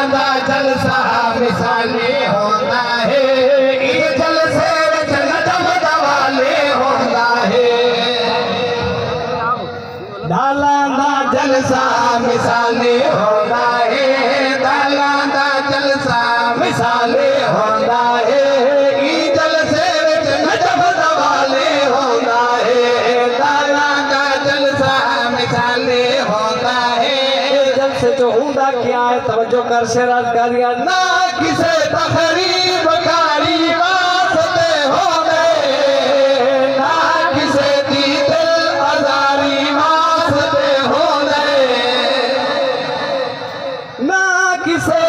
दा जलसा मिसाले होता है ये जलसे विच नजम दवाले होता है दालां दा जलसा मिसाले होता है दालां दा जलसा मिसाले होता है ये जलसे विच नजम दवाले होता है दालां दा जलसा मिसाले होता है जलसे जो हुंदा क्या है तवज्जो कर शेराज गालियां ना किसे तकरीब कारी वास्ते हो गए ना किसे दी दिल आजारी वास्ते हो गए ना किसे